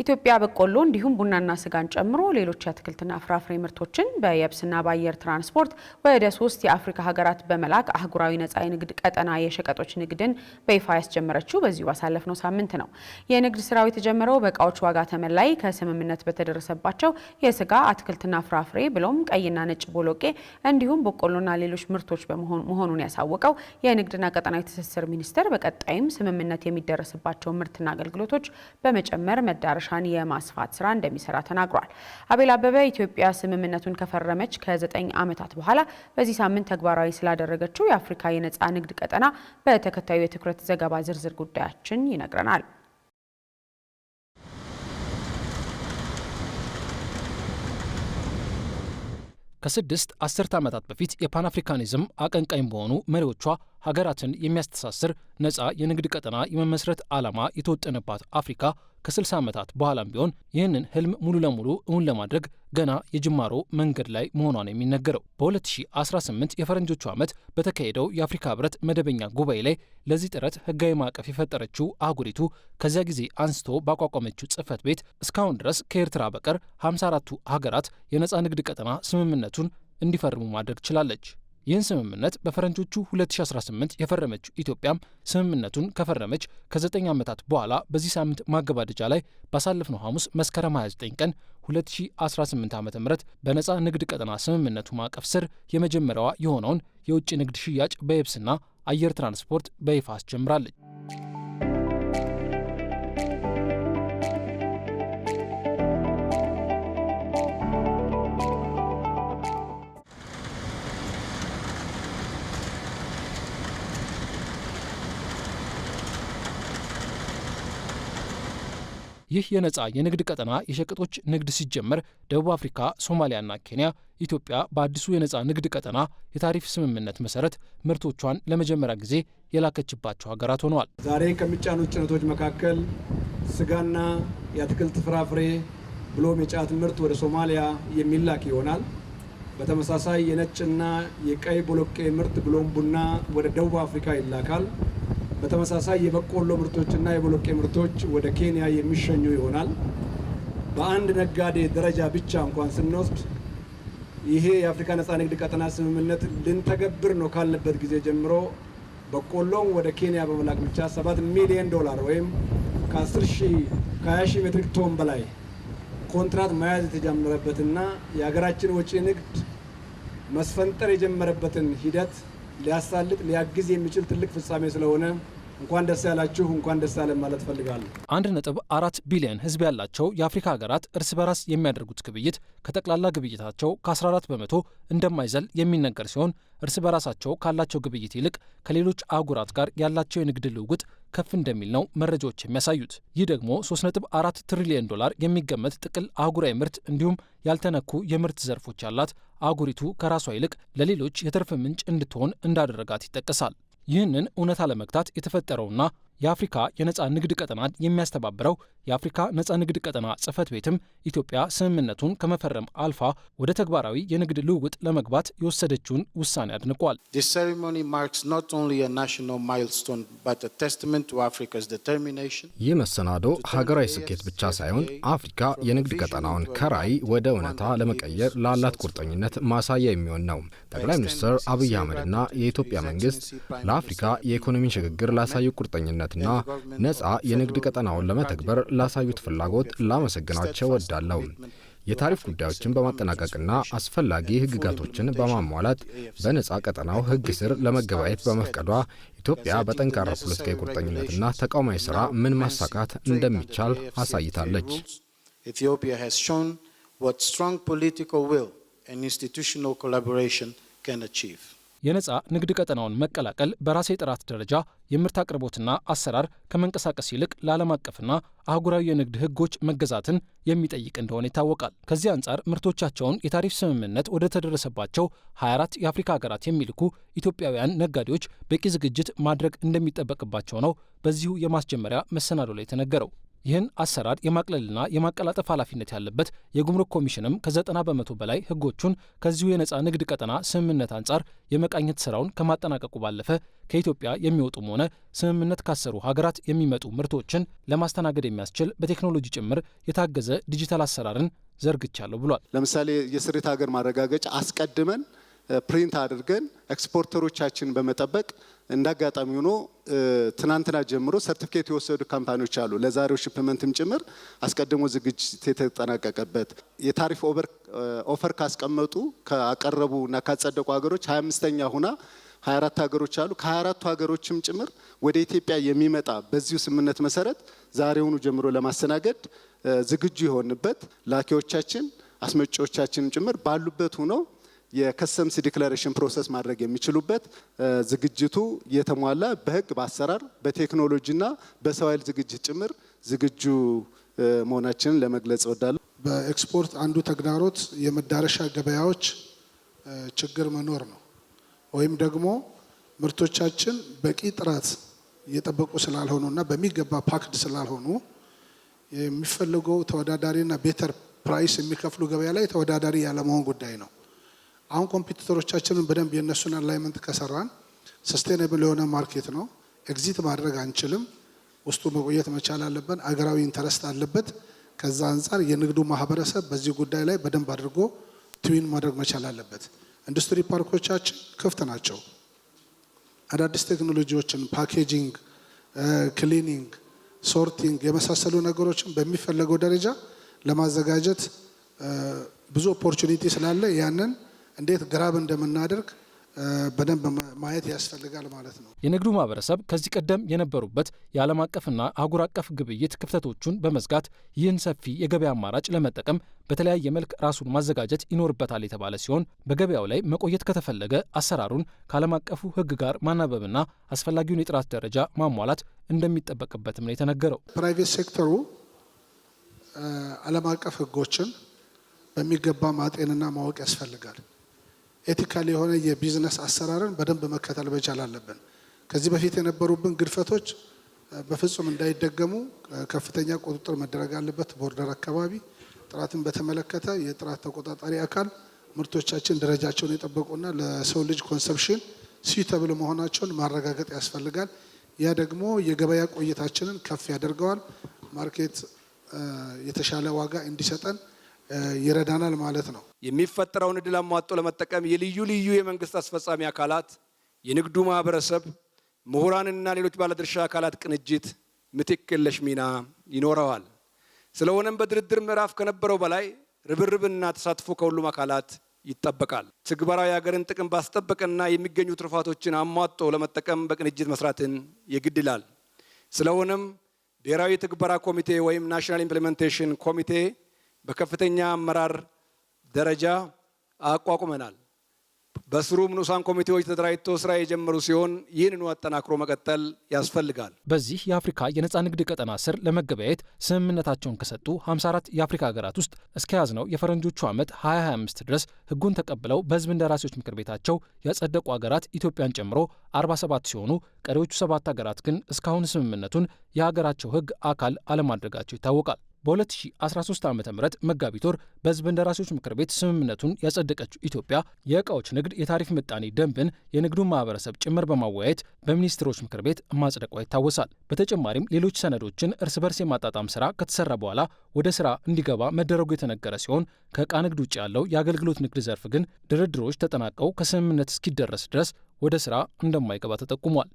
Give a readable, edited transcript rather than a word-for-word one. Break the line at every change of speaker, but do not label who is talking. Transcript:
ኢትዮጵያ በቆሎ እንዲሁም ቡናና ስጋን ጨምሮ ሌሎች አትክልትና ፍራፍሬ ምርቶችን በየብስና በአየር ትራንስፖርት ወደ 3 የአፍሪካ ሀገራት በመላክ አህጉራዊ ነጻ የንግድ ቀጠና የሸቀጦች ንግድን በይፋ ያስጀመረችው በዚሁ ባሳለፍነው ሳምንት ነው። የንግድ ስራው የተጀመረው በእቃዎች ዋጋ ተመን ላይ ከስምምነት በተደረሰባቸው የስጋ አትክልትና ፍራፍሬ ብሎም ቀይና ነጭ ቦሎቄ እንዲሁም በቆሎና ሌሎች ምርቶች መሆኑን ያሳወቀው የንግድና ቀጠናዊ ትስስር ሚኒስቴር በቀጣይም ስምምነት የሚደረስባቸው ምርትና አገልግሎቶች በመጨመር መዳረሻ የማስፋት ስራ እንደሚሰራ ተናግሯል። አቤል አበበ ኢትዮጵያ ስምምነቱን ከፈረመች ከ9 ዓመታት በኋላ በዚህ ሳምንት ተግባራዊ ስላደረገችው የአፍሪካ የነጻ ንግድ ቀጠና በተከታዩ የትኩረት ዘገባ ዝርዝር ጉዳያችን ይነግረናል።
ከ6 አስርተ ዓመታት በፊት የፓን አፍሪካኒዝም አቀንቃኝ በሆኑ መሪዎቿ ሀገራትን የሚያስተሳስር ነጻ የንግድ ቀጠና የመመስረት ዓላማ የተወጠነባት አፍሪካ ከ60 ዓመታት በኋላም ቢሆን ይህንን ህልም ሙሉ ለሙሉ እውን ለማድረግ ገና የጅማሮ መንገድ ላይ መሆኗን የሚነገረው በ2018 የፈረንጆቹ ዓመት በተካሄደው የአፍሪካ ህብረት መደበኛ ጉባኤ ላይ ለዚህ ጥረት ህጋዊ ማዕቀፍ የፈጠረችው አህጉሪቱ ከዚያ ጊዜ አንስቶ ባቋቋመችው ጽህፈት ቤት እስካሁን ድረስ ከኤርትራ በቀር 54ቱ ሀገራት የነጻ ንግድ ቀጠና ስምምነቱን እንዲፈርሙ ማድረግ ችላለች። ይህን ስምምነት በፈረንጆቹ 2018 የፈረመችው ኢትዮጵያም ስምምነቱን ከፈረመች ከ9 ዓመታት በኋላ በዚህ ሳምንት ማገባደጃ ላይ ባሳለፍነው ሐሙስ መስከረም 29 ቀን 2018 ዓ.ም በነጻ ንግድ ቀጠና ስምምነቱ ማዕቀፍ ስር የመጀመሪያዋ የሆነውን የውጭ ንግድ ሽያጭ በየብስና አየር ትራንስፖርት በይፋ አስጀምራለች። ይህ የነጻ የንግድ ቀጠና የሸቀጦች ንግድ ሲጀመር ደቡብ አፍሪካ፣ ሶማሊያና ኬንያ ኢትዮጵያ በአዲሱ የነጻ ንግድ ቀጠና የታሪፍ ስምምነት መሰረት ምርቶቿን ለመጀመሪያ ጊዜ የላከችባቸው ሀገራት ሆነዋል።
ዛሬ ከሚጫኑት ጭነቶች መካከል ስጋና የአትክልት ፍራፍሬ ብሎም የጫት ምርት ወደ ሶማሊያ የሚላክ ይሆናል። በተመሳሳይ የነጭና የቀይ ቦሎቄ ምርት ብሎም ቡና ወደ ደቡብ አፍሪካ ይላካል። በተመሳሳይ የበቆሎ ምርቶችና የቦሎቄ ምርቶች ወደ ኬንያ የሚሸኙ ይሆናል። በአንድ ነጋዴ ደረጃ ብቻ እንኳን ስንወስድ ይሄ የአፍሪካ ነጻ ንግድ ቀጠና ስምምነት ልንተገብር ነው ካልንበት ጊዜ ጀምሮ በቆሎን ወደ ኬንያ በመላክ ብቻ $7 ሚሊዮን ወይም ከ20 ሺህ ሜትሪክ ቶን በላይ ኮንትራት መያዝ የተጀመረበትና የሀገራችን ወጪ ንግድ መስፈንጠር የጀመረበትን ሂደት ሊያሳልጥ ሊያግዝ የሚችል ትልቅ ፍጻሜ ስለሆነ እንኳን ደስ ያላችሁ እንኳን ደስ ያለን ማለት ፈልጋለሁ።
1.4 ቢሊዮን ህዝብ ያላቸው የአፍሪካ ሀገራት እርስ በራስ የሚያደርጉት ግብይት ከጠቅላላ ግብይታቸው ከ14 በመቶ እንደማይዘል የሚነገር ሲሆን እርስ በራሳቸው ካላቸው ግብይት ይልቅ ከሌሎች አህጉራት ጋር ያላቸው የንግድ ልውውጥ ከፍ እንደሚል ነው መረጃዎች የሚያሳዩት። ይህ ደግሞ $3.4 ትሪሊዮን የሚገመት ጥቅል አህጉራዊ ምርት እንዲሁም ያልተነኩ የምርት ዘርፎች ያላት አህጉሪቱ ከራሷ ይልቅ ለሌሎች የትርፍ ምንጭ እንድትሆን እንዳደረጋት ይጠቀሳል። ይህንን እውነታ ለመግታት የተፈጠረውና የአፍሪካ የነጻ ንግድ ቀጠናን የሚያስተባብረው የአፍሪካ ነጻ ንግድ ቀጠና ጽህፈት ቤትም ኢትዮጵያ ስምምነቱን ከመፈረም አልፋ ወደ ተግባራዊ የንግድ ልውውጥ ለመግባት የወሰደችውን ውሳኔ አድንቋል።
ይህ መሰናዶ ሀገራዊ ስኬት ብቻ ሳይሆን አፍሪካ የንግድ ቀጠናውን ከራዕይ ወደ እውነታ ለመቀየር ላላት ቁርጠኝነት ማሳያ የሚሆን ነው። ጠቅላይ ሚኒስትር አብይ አህመድና የኢትዮጵያ መንግስት ለአፍሪካ የኢኮኖሚ ሽግግር ላሳዩ ቁርጠኝነትና ነጻ የንግድ ቀጠናውን ለመተግበር ላሳዩት ፍላጎት ላመሰግናቸው ወዳለሁ። የታሪፍ ጉዳዮችን በማጠናቀቅና አስፈላጊ ህግጋቶችን በማሟላት በነጻ ቀጠናው ህግ ስር ለመገበያየት በመፍቀዷ ኢትዮጵያ በጠንካራ ፖለቲካዊ ቁርጠኝነትና ተቋማዊ ስራ ምን ማሳካት እንደሚቻል አሳይታለች።
Ethiopia has shown what strong political will and institutional collaboration can achieve.
የነጻ ንግድ ቀጠናውን መቀላቀል በራሴ ጥራት ደረጃ የምርት አቅርቦትና አሰራር ከመንቀሳቀስ ይልቅ ለዓለም አቀፍና አህጉራዊ የንግድ ህጎች መገዛትን የሚጠይቅ እንደሆነ ይታወቃል። ከዚህ አንጻር ምርቶቻቸውን የታሪፍ ስምምነት ወደ ተደረሰባቸው 24 የአፍሪካ ሀገራት የሚልኩ ኢትዮጵያውያን ነጋዴዎች በቂ ዝግጅት ማድረግ እንደሚጠበቅባቸው ነው በዚሁ የማስጀመሪያ መሰናዶ ላይ የተነገረው። ይህን አሰራር የማቅለልና የማቀላጠፍ ኃላፊነት ያለበት የጉምሩክ ኮሚሽንም ከ90 በመቶ በላይ ህጎቹን ከዚሁ የነፃ ንግድ ቀጠና ስምምነት አንጻር የመቃኘት ስራውን ከማጠናቀቁ ባለፈ ከኢትዮጵያ የሚወጡም ሆነ ስምምነት ካሰሩ ሀገራት የሚመጡ ምርቶችን ለማስተናገድ የሚያስችል በቴክኖሎጂ ጭምር የታገዘ ዲጂታል አሰራርን ዘርግቻለሁ ብሏል።
ለምሳሌ የስሪት ሀገር ማረጋገጫ አስቀድመን ፕሪንት አድርገን ኤክስፖርተሮቻችን በመጠበቅ እንዳጋጣሚ ሆኖ ትናንትና ጀምሮ ሰርቲፊኬት የወሰዱ ካምፓኒዎች አሉ። ለዛሬው ሽፕመንትም ጭምር አስቀድሞ ዝግጅት የተጠናቀቀበት የታሪፍ ኦፈር ካስቀመጡ ካቀረቡና ካጸደቁ ሀገሮች 25ኛ ሆና 24 ሀገሮች አሉ። ከ24ቱ ሀገሮችም ጭምር ወደ ኢትዮጵያ የሚመጣ በዚሁ ስምምነት መሰረት ዛሬውኑ ጀምሮ ለማስተናገድ ዝግጁ የሆንበት ላኪዎቻችን አስመጪዎቻችን ጭምር ባሉበት ሆነው የከስተምስ ዲክላሬሽን ፕሮሰስ ማድረግ የሚችሉበት ዝግጅቱ የተሟላ በህግ በአሰራር በቴክኖሎጂና በሰው ኃይል ዝግጅት ጭምር ዝግጁ መሆናችንን ለመግለጽ እወዳለሁ።
በኤክስፖርት አንዱ ተግዳሮት የመዳረሻ ገበያዎች ችግር መኖር ነው። ወይም ደግሞ ምርቶቻችን በቂ ጥራት እየጠበቁ ስላልሆኑና በሚገባ ፓክድ ስላልሆኑ የሚፈልገው ተወዳዳሪና ቤተር ፕራይስ የሚከፍሉ ገበያ ላይ ተወዳዳሪ ያለመሆን ጉዳይ ነው። አሁን ኮምፒቲተሮቻችንን በደንብ የነሱን አላይመንት ከሰራን ሰስቴናብል የሆነ ማርኬት ነው። ኤግዚት ማድረግ አንችልም። ውስጡ መቆየት መቻል አለብን። አገራዊ ኢንተረስት አለበት። ከዛ አንጻር የንግዱ ማህበረሰብ በዚህ ጉዳይ ላይ በደንብ አድርጎ ትዊን ማድረግ መቻል አለበት። ኢንዱስትሪ ፓርኮቻችን ክፍት ናቸው። አዳዲስ ቴክኖሎጂዎችን ፓኬጂንግ፣ ክሊኒንግ፣ ሶርቲንግ የመሳሰሉ ነገሮችን በሚፈለገው ደረጃ ለማዘጋጀት ብዙ ኦፖርቹኒቲ ስላለ ያንን እንዴት ግራብ እንደምናደርግ በደንብ ማየት ያስፈልጋል ማለት ነው።
የንግዱ ማህበረሰብ ከዚህ ቀደም የነበሩበት የዓለም አቀፍና አህጉር አቀፍ ግብይት ክፍተቶቹን በመዝጋት ይህን ሰፊ የገበያ አማራጭ ለመጠቀም በተለያየ መልክ ራሱን ማዘጋጀት ይኖርበታል የተባለ ሲሆን በገበያው ላይ መቆየት ከተፈለገ አሰራሩን ከዓለም አቀፉ ሕግ ጋር ማናበብና አስፈላጊውን የጥራት ደረጃ ማሟላት እንደሚጠበቅበትም ነው የተነገረው።
ፕራይቬት ሴክተሩ ዓለም አቀፍ ሕጎችን በሚገባ ማጤንና ማወቅ ያስፈልጋል። ኤቲካል የሆነ የቢዝነስ አሰራርን በደንብ መከተል መቻል አለብን። ከዚህ በፊት የነበሩብን ግድፈቶች በፍጹም እንዳይደገሙ ከፍተኛ ቁጥጥር መደረግ አለበት። ቦርደር አካባቢ ጥራትን በተመለከተ የጥራት ተቆጣጣሪ አካል ምርቶቻችን ደረጃቸውን የጠበቁና ለሰው ልጅ ኮንሰፕሽን ሲዩተብል መሆናቸውን ማረጋገጥ ያስፈልጋል። ያ ደግሞ የገበያ ቆይታችንን ከፍ ያደርገዋል። ማርኬት የተሻለ ዋጋ እንዲሰጠን ይረዳናል ማለት ነው።
የሚፈጠረውን እድል አሟጦ ለመጠቀም የልዩ ልዩ የመንግስት አስፈጻሚ አካላት፣ የንግዱ ማህበረሰብ፣ ምሁራንና ሌሎች ባለድርሻ አካላት ቅንጅት ምትክ የለሽ ሚና ይኖረዋል። ስለሆነም በድርድር ምዕራፍ ከነበረው በላይ ርብርብና ተሳትፎ ከሁሉም አካላት ይጠበቃል። ትግበራዊ የሀገርን ጥቅም ባስጠበቀና የሚገኙ ትሩፋቶችን አሟጦ ለመጠቀም በቅንጅት መስራትን የግድ ይላል። ስለሆነም ብሔራዊ ትግበራ ኮሚቴ ወይም ናሽናል ኢምፕሊሜንቴሽን ኮሚቴ በከፍተኛ አመራር ደረጃ አቋቁመናል። በስሩም ንዑሳን ኮሚቴዎች ተደራጅተው ስራ የጀመሩ ሲሆን ይህንኑ አጠናክሮ መቀጠል ያስፈልጋል።
በዚህ የአፍሪካ የነፃ ንግድ ቀጠና ስር ለመገበያየት ስምምነታቸውን ከሰጡ 54 የአፍሪካ ሀገራት ውስጥ እስከያዝነው የፈረንጆቹ ዓመት 2025 ድረስ ሕጉን ተቀብለው በሕዝብ እንደራሴዎች ምክር ቤታቸው ያጸደቁ ሀገራት ኢትዮጵያን ጨምሮ 47 ሲሆኑ ቀሪዎቹ 7 ሀገራት ግን እስካሁን ስምምነቱን የሀገራቸው ሕግ አካል አለማድረጋቸው ይታወቃል። በ2013 ዓ.ም መጋቢት ወር በሕዝብ እንደራሴዎች ምክር ቤት ስምምነቱን ያጸደቀችው ኢትዮጵያ የዕቃዎች ንግድ የታሪፍ ምጣኔ ደንብን የንግዱን ማህበረሰብ ጭምር በማወያየት በሚኒስትሮች ምክር ቤት ማጽደቋ ይታወሳል። በተጨማሪም ሌሎች ሰነዶችን እርስ በርስ የማጣጣም ስራ ከተሰራ በኋላ ወደ ስራ እንዲገባ መደረጉ የተነገረ ሲሆን ከዕቃ ንግድ ውጭ ያለው የአገልግሎት ንግድ ዘርፍ ግን ድርድሮች ተጠናቀው ከስምምነት እስኪደረስ ድረስ ወደ ስራ እንደማይገባ ተጠቁሟል።